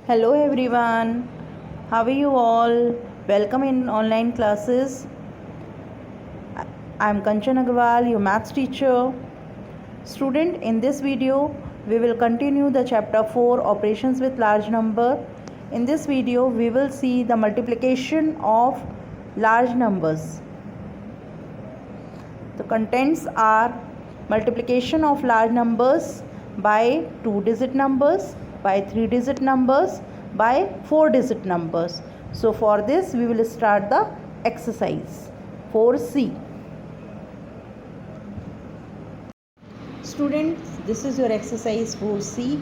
Hello everyone, how are you all? Welcome in online classes. I am Kanchan Agarwal, your maths teacher. Student, in this video, we will continue the chapter 4 operations with large number. In this video, we will see the multiplication of large numbers. The contents are multiplication of large numbers by 2-digit numbers, by 3-digit numbers, by 4-digit numbers. So for this we will start the exercise 4C. Students, this is your exercise 4C.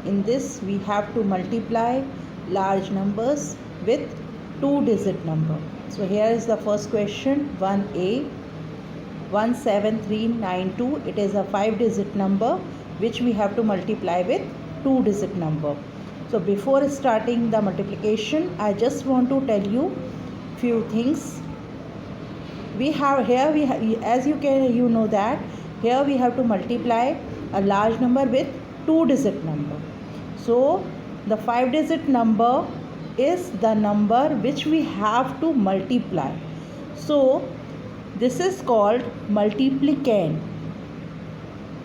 In this we have to multiply large numbers with 2-digit number. So here is the first question 1A. 17392. It is a 5-digit number which we have to multiply with 2-digit number. So before starting the multiplication, I just want to tell you few things. We have here as you know that here we have to multiply a large number with 2-digit number. So the 5-digit number is the number which we have to multiply. So this is called multiplicand.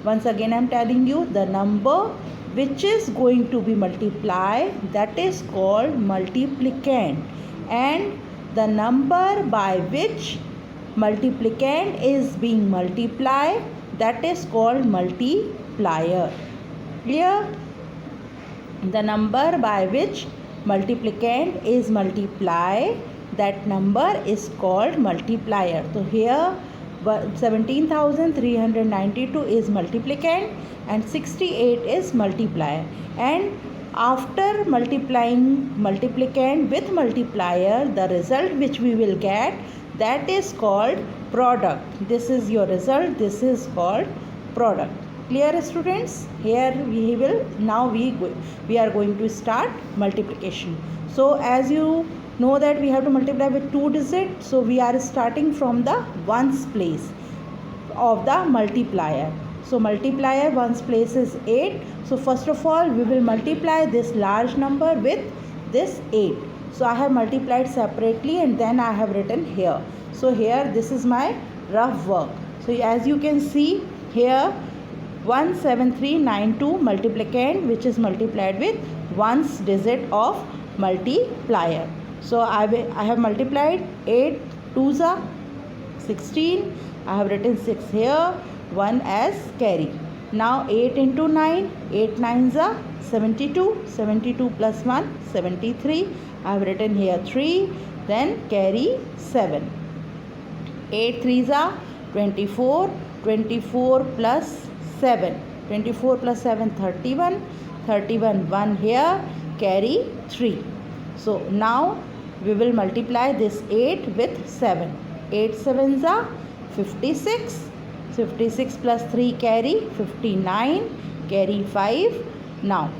Once again I am telling you, the number which is going to be multiplied, that is called multiplicand, and the number by which multiplicand is being multiplied, that is called multiplier. Clear? The number by which multiplicand is multiplied, that number is called multiplier. So here 17,392 is multiplicand and 68 is multiplier. And after multiplying multiplicand with multiplier, the result which we will get, that is called product. This is your result. This is called product. Clear, students? Here we are going to start multiplication. So as you know that we have to multiply with 2 digits, so we are starting from the ones place of the multiplier. So multiplier ones place is 8. So first of all we will multiply this large number with this 8. So I have multiplied separately and then I have written here. So here this is my rough work. So as you can see here, 17392 multiplicand which is multiplied with ones digit of multiplier. So I have multiplied 8 2s are 16. I have written 6 here, 1 as carry. Now 8 into 9, 8 9s are 72. 72 plus 1, 73. I have written here 3, then carry 7. 8 3s are 24. 24 plus 7. 24 plus 7, 31. 31 1 here, carry 3. So now we will multiply this 8 with 7. 8 7s are 56. 56 plus 3 carry 59. Carry 5. Now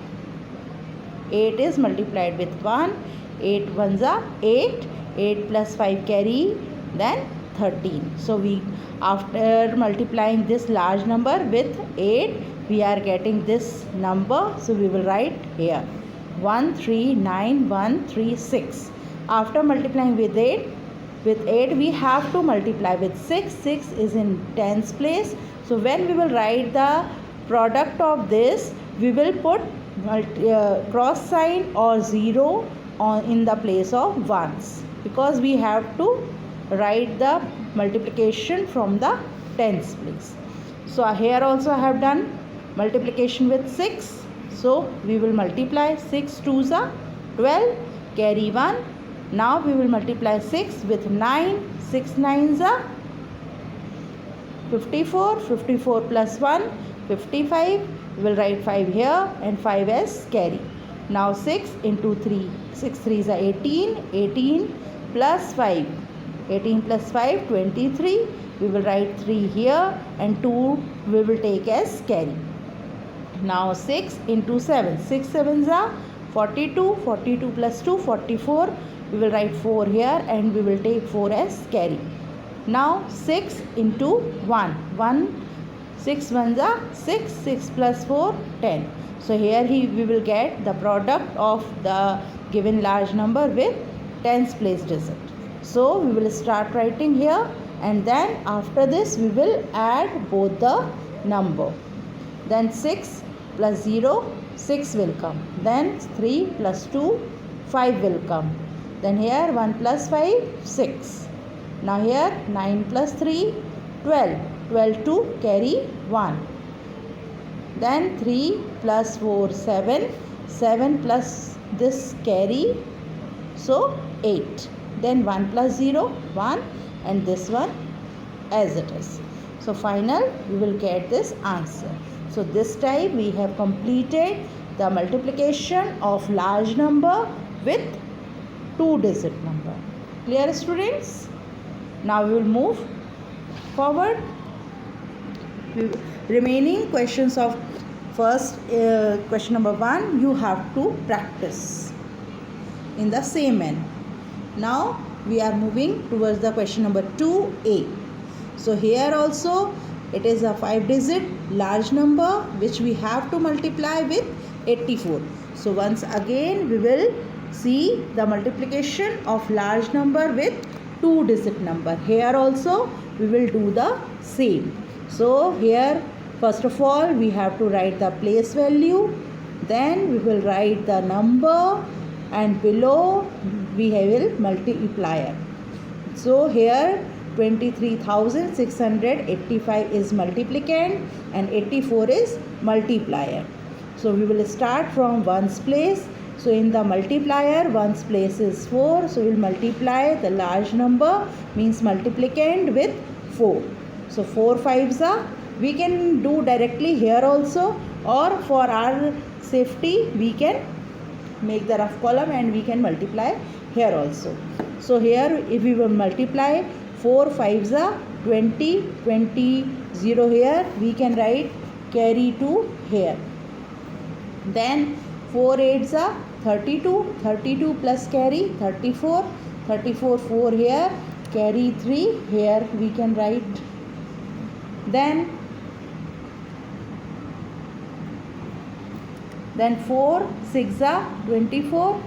8 is multiplied with 1. 8 1s are 8. 8 plus 5 carry, then 13. So we, after multiplying this large number with 8, we are getting this number. So we will write here 139,136. After multiplying with 8 we have to multiply with 6. 6 is in tens place. So when we will write the product of this, we will put cross sign or 0 in the place of ones, because we have to write the multiplication from the tens place. So here also I have done multiplication with 6. So we will multiply 6 2s are 12, carry 1. Now we will multiply 6 with 9. 6 9s are 54. 54 plus 1, 55. We will write 5 here and 5 as carry. Now 6 into 3. 6 3s are 18. 18 plus 5. 18 plus 5, 23. We will write 3 here and 2 we will take as carry. Now 6 into 7. 6 7s are 42. 42 plus 2, 44. We will write 4 here and we will take 4 as carry. Now 6 into 1. 1 6 ones are 6, 6 plus 4, 10. So here we will get the product of the given large number with tens place digit. So we will start writing here, and then after this we will add both the number. Then 6 plus 0, 6 will come. Then 3 plus 2, 5 will come. Then here 1 plus 5, 6. Now here 9 plus 3, 12. 12 to carry 1. Then 3 plus 4, 7. 7 plus this carry, so 8. Then 1 plus 0, 1, and this one as it is. So final we will get this answer. So this time we have completed the multiplication of large number with 2-digit number. Clear, students? Now we will move forward. Remaining questions of first question number 1 you have to practice in the same manner. Now we are moving towards the question number 2a. So here also it is a 5-digit large number which we have to multiply with 84. So once again we will see the multiplication of large number with 2-digit number. Here also we will do the same. So here first of all we have to write the place value, then we will write the number, and below we will multiplier. So here 23,685 is multiplicand and 84 is multiplier. So we will start from ones place. So in the multiplier ones place is 4. So we will multiply the large number, means multiplicand, with 4. So 4 5s are, we can do directly here also, or for our safety we can make the rough column and we can multiply here also. So here if we will multiply 4 5s are 20, 20, 0 here, we can write carry 2 here. Then 4 8s are 32, 32 plus carry 34, 34 4 here, carry 3 here we can write. Then 4 6 are 24,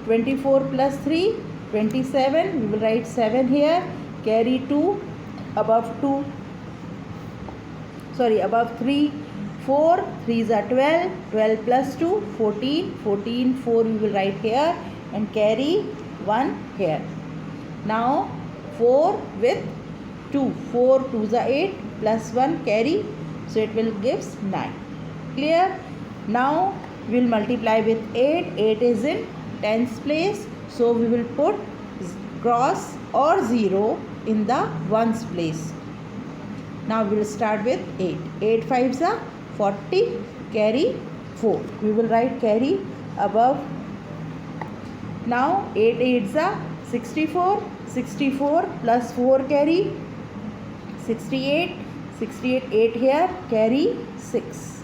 24 plus 3, 27, we will write 7 here, carry 2 above 2, above 3, 4 3s are 12, 12 plus 2, 14, 14 4 we will write here, and carry 1 here. Now 4 with 2, 4 2s are 8 plus 1 carry, so it will gives 9. Clear? Now we will multiply with 8. 8 is in tens place, so we will put cross or 0 in the ones place. Now we will start with 8. 8 5s are 40, carry 4. We will write carry above. Now 8 8s are 64, 64 plus 4 carry 68, 68 8 here, carry 6.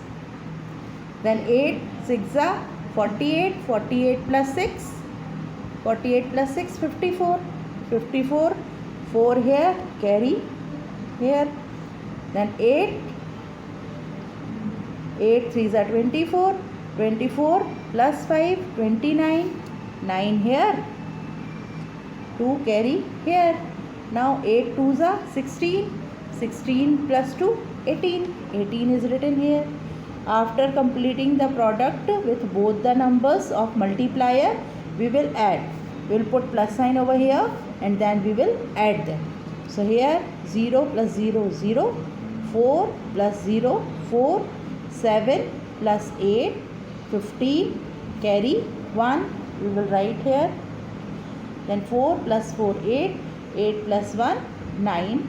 Then 8 6 are 48, 48 plus 6, 48 plus 6 54, 54 4 here, carry here. Then 8 3s are 24, 24 plus 5 29, 9 here, 2 carry here. Now 8 2s are 16, 16 plus 2 18, 18 is written here. After completing the product with both the numbers of multiplier, we will add. We will put plus sign over here and then we will add them. So here 0 plus 0 0, 4 plus 0 4, 7 plus 8 15, carry 1 we will write here. Then 4 plus 4 8, 8 plus 1 9,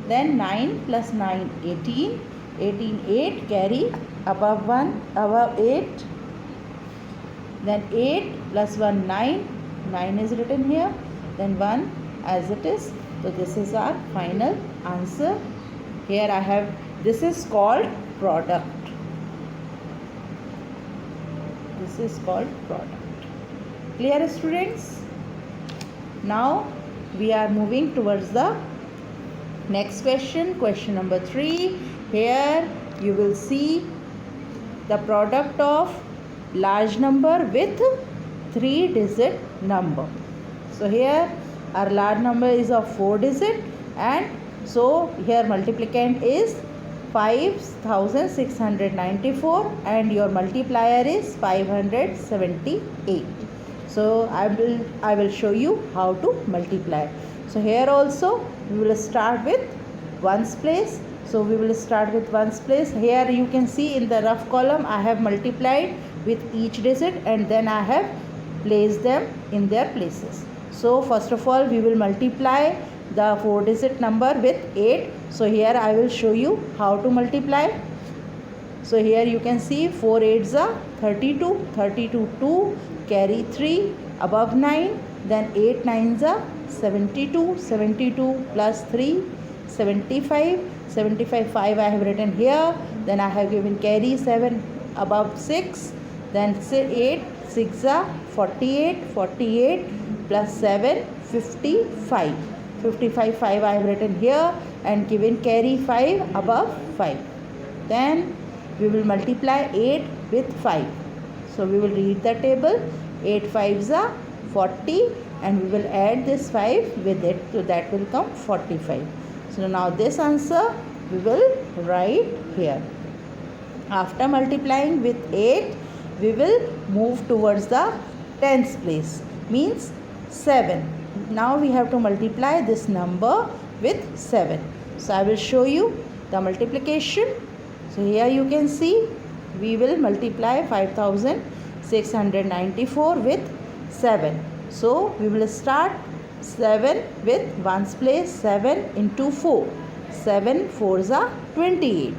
then 9 plus 9 18, 18 8 carry above 1 above 8, then 8 plus 1 9, 9 is written here, then 1 as it is. So this is our final answer. Here I have, this is called product. This is called product. Clear, students? Now we are moving towards the next question, question number 3. Here you will see the product of large number with 3-digit number. So here our large number is of 4-digit, and so here multiplicand is 5694 and your multiplier is 578. So I will show you how to multiply. So here also we will start with ones place. So we will start with ones place. Here you can see in the rough column I have multiplied with each digit and then I have placed them in their places. So first of all we will multiply the 4-digit number with 8. So here I will show you how to multiply. So here you can see 4 8s are 32, 32 2, carry 3 above 9, then 8 9s are 72, 72 plus 3 75, 75 5 I have written here, then I have given carry 7 above 6, then 8 6 are 48, 48 plus 7 55, 55 5 I have written here and given carry 5 above 5. Then we will multiply 8 with 5. So we will read the table. 8 5s are 40 and we will add this 5 with it, so that will come 45. So now this answer we will write here. After multiplying with 8, we will move towards the tens place, means 7. Now we have to multiply this number with 7. So I will show you the multiplication. So here you can see we will multiply 5694 with 7. So we will start 7 with ones place, 7 into 4. 7 4s are 28.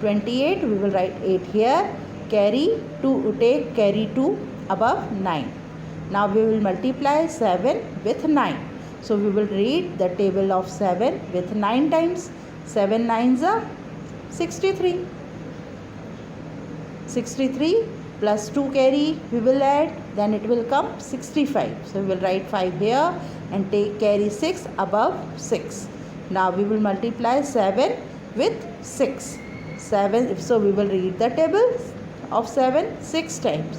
28 we will write 8 here. Carry 2, take carry 2 above 9. Now we will multiply 7 with 9. So we will read the table of 7 with 9 times. 7 9s are 63. 63 plus 2 carry we will add, then it will come 65. So we will write 5 here and take carry 6 above 6. Now we will multiply 7 with 6. 7, so we will read the table of 7 6 times.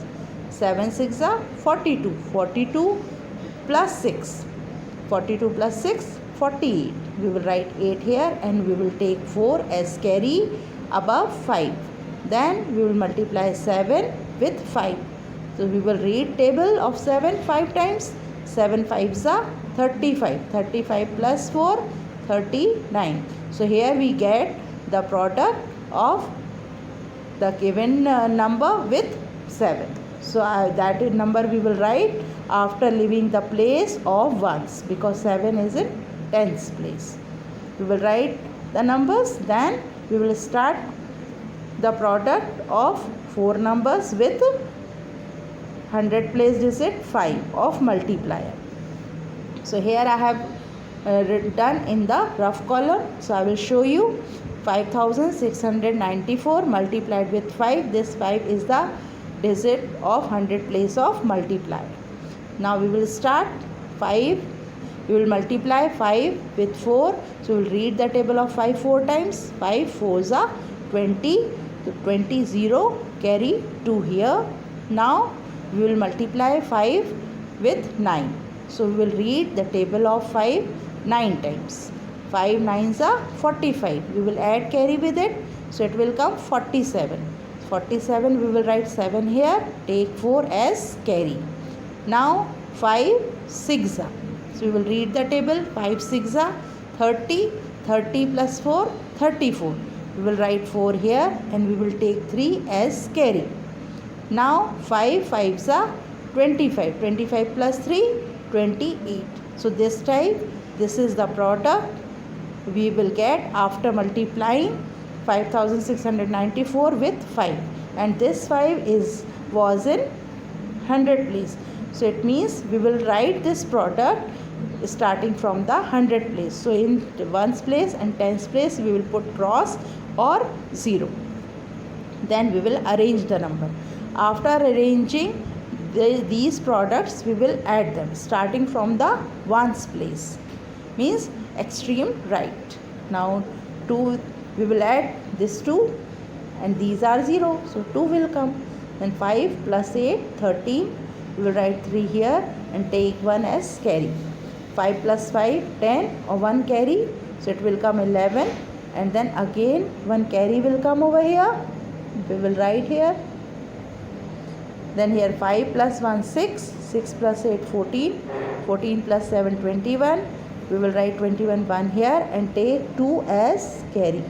7 6 are 42. 42 plus 6. 42 plus 6 48. We will write 8 here and we will take 4 as carry above 5. Then we will multiply 7 with 5. So we will read table of 7 5 times. 7 5s are 35. 35 plus 4 39. So here we get the product of the given number with 7. So that number we will write after leaving the place of ones, because 7 is in tens place. We will write the numbers, then we will start the product of 4 numbers with 100 place digit 5 of multiplier. So here I have done in the rough column. So I will show you 5694 multiplied with 5. This 5 is the digit of 100 place of multiplier. Now we will start 5. We will multiply 5 with 4. So we will read the table of 5 4 times. 5 4s are 20. So 20 0 carry 2 here. Now we will multiply 5 with 9. So we will read the table of 5 9 times. 5 9s are 45. We will add carry with it. So it will come 47. 47 we will write 7 here. Take 4 as carry. Now 5 6 are. So we will read the table. 5 6 are 30. 30 plus 4 34. We will write 4 here and we will take 3 as carry. Now 5 5s are 25. 25 plus 3 28. So this type, this is the product we will get after multiplying 5694 with 5, and this 5 was in 100 place. So it means we will write this product starting from the 100 place. So in ones place and tens place we will put cross or 0. Then we will arrange the number. After arranging these products, we will add them starting from the ones place, means extreme right. Now 2 we will add this 2 and these are 0, so 2 will come. Then 5 plus 8, 13. We will write 3 here and take 1 as carry. 5 plus 5, 10 or 1 carry, so it will come 11, and then again 1 carry will come over here. We will write here. Then here 5 plus 1, 6, 6 plus 8, 14, 14 plus 7, 21. We will write 21 1 here and take 2 as carry.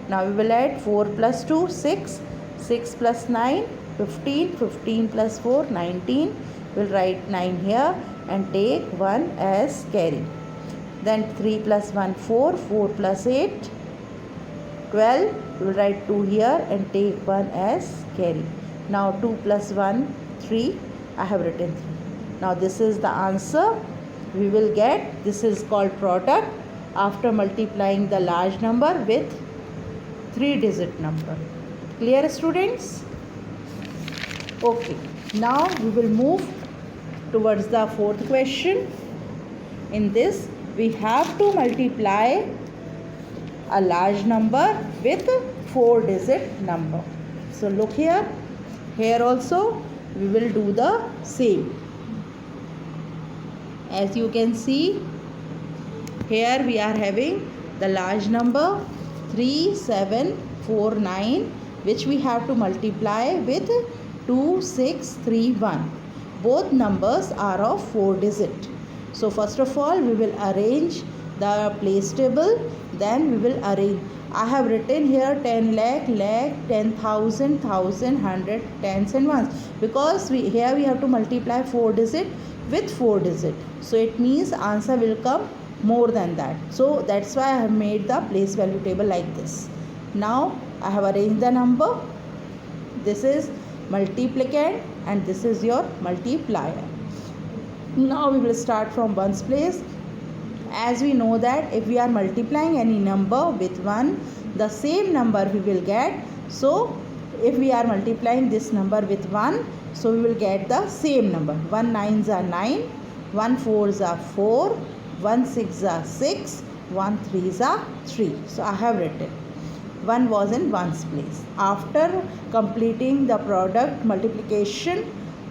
Now we will add 4 plus 2, 6, 6 plus 9, 15, 15 plus 4, 19. We will write 9 here and take 1 as carry. Then 3 plus 1, 4, 4 plus 8, 12. We will write 2 here and take 1 as carry. Now 2 plus 1, 3. I have written 3. Now this is the answer we will get. This is called product after multiplying the large number with 3-digit number. Clear, students? Okay. Now we will move towards the fourth question. In this, we have to multiply a large number with 4-digit number. So look here. Here also we will do the same. As you can see, here we are having the large number 3749, which we have to multiply with 2631. Both numbers are of 4-digit. So first of all, we will arrange the place table. Then we will arrange. I have written here 10 lakh, 10,000, 100, tens and ones, because here we have to multiply 4-digit with 4-digit. So it means answer will come more than that. So that's why I have made the place value table like this. Now I have arranged the number. This is multiplicand and this is your multiplier. Now we will start from ones place. As we know that if we are multiplying any number with 1, the same number we will get. So if we are multiplying this number with 1, so we will get the same number. 1 9s are 9, 1 4s are 4, 1 6s are 6, 1 3s are 3. So I have written 1 was in ones place. After completing the product multiplication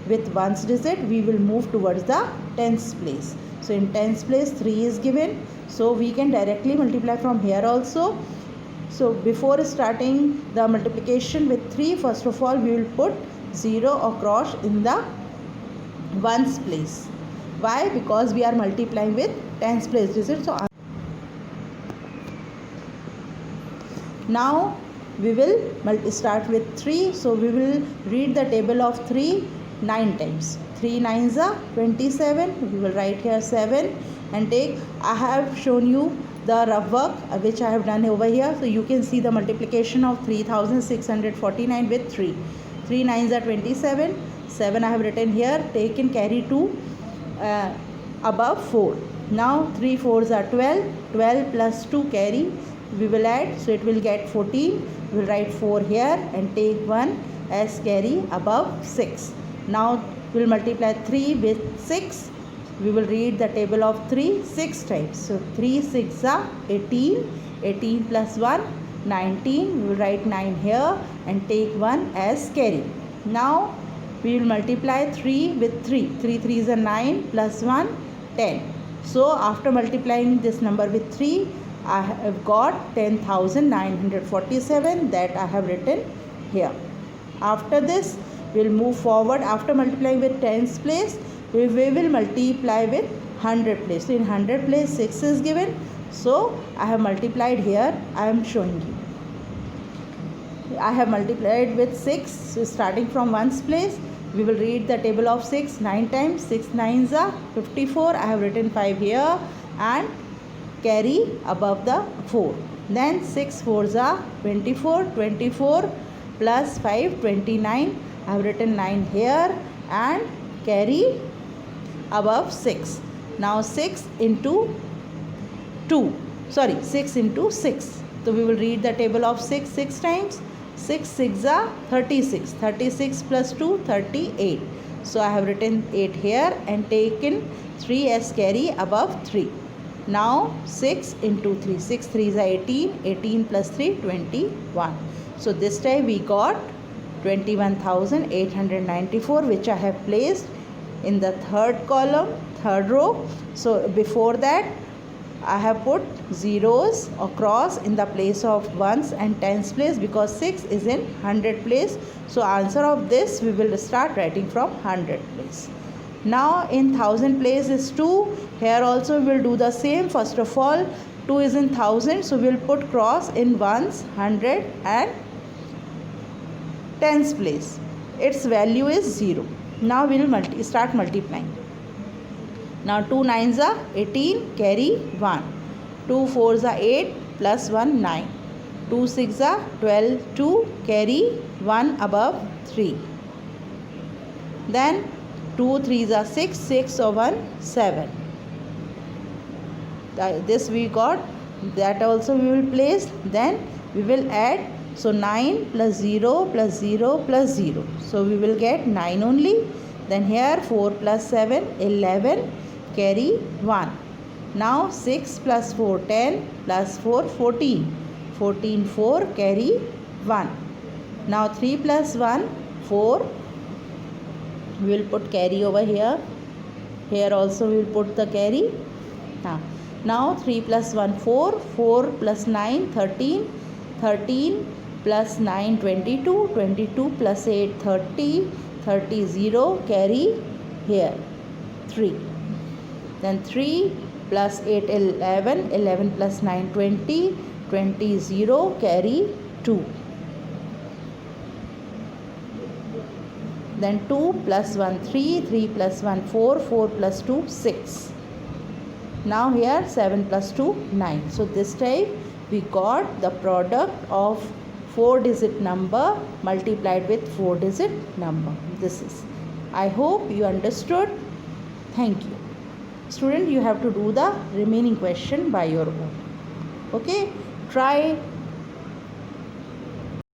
with ones digit, we will move towards the tens place. So in tens place 3 is given, so we can directly multiply from here also. So before starting the multiplication with 3, first of all we will put 0 or cross in the ones place. Why? Because we are multiplying with tens place digit. So now we will start with 3. So we will read the table of 3 9 times. 3 9s are 27. We will write here 7 and take. I have shown you the rough work which I have done over here. So you can see the multiplication of 3649 with 3. 3 9s are 27. 7 I have written here. Take and carry 2 above 4. Now 3 4s are 12. 12 plus 2 carry. We will add, so it will get 14. We will write 4 here and take 1 as carry above 6. Now we will multiply 3 with 6. We will read the table of 3 6 times. So 3 6 are 18. 18 plus 1 19. We will write 9 here and take 1 as carry. Now we will multiply 3 with 3. 3 3s are 9 plus 1 10. So after multiplying this number with 3, I have got 10,947 that I have written here. After this, we will move forward. After multiplying with tens place, we will multiply with 100 place. So in 100 place 6 is given. So I have multiplied here. I am showing you. I have multiplied with 6. So starting from ones place, we will read the table of 6 9 times. 6 9s are 54. I have written 5 here and carry above the 4. Then 6 4s are 24. 24 plus 5 29. I have written 9 here and carry above 6. Now 6 into 2. 6 into 6. So we will read the table of 6 times. 6 6 are 36. 36 plus 2 38. So I have written 8 here and taken 3 as carry above 3. Now 6 into 3, 6 3s are 18, 18 plus 3 21. So this time we got 21,894, which I have placed in the third column, third row. So before that I have put zeros across in the place of ones and tens place, because 6 is in 100 place. So answer of this we will start writing from 100 place. Now in 1000 place is 2. Here also we will do the same. First of all 2 is in 1000, so we will put cross in ones, 100 and tens place. Its value is 0. Now we will start multiplying. Now 2 9s are 18, carry 1. 2 4s are 8, plus 1 9. 2 6s are 12, 2, carry 1 above 3. Then 2 3s are 6, 6 or 1 7. This we got, that also we will place. Then we will add. So 9 plus 0 plus 0 plus 0. So we will get 9 only. Then here 4 plus 7 11, carry 1. Now 6 plus 4 10, plus 4 14. 14 4, carry 1. Now 3 plus 1 4. We will put carry over here. Here also we will put the carry. Now 3 plus 1 4. 4 plus 9 13. 13 plus 9 22. 22 plus 8 30. 30 0, carry here 3. Then 3 plus 8 11. 11 plus 9 20. 20 0, carry 2. Then 2 plus 1 3. 3 plus 1 4. 4 plus 2 6. Now here 7 plus 2 9. So this time we got the product of 4-digit number multiplied with 4-digit number. This is. I hope you understood. Thank you. Student, you have to do the remaining question by your own. Okay, try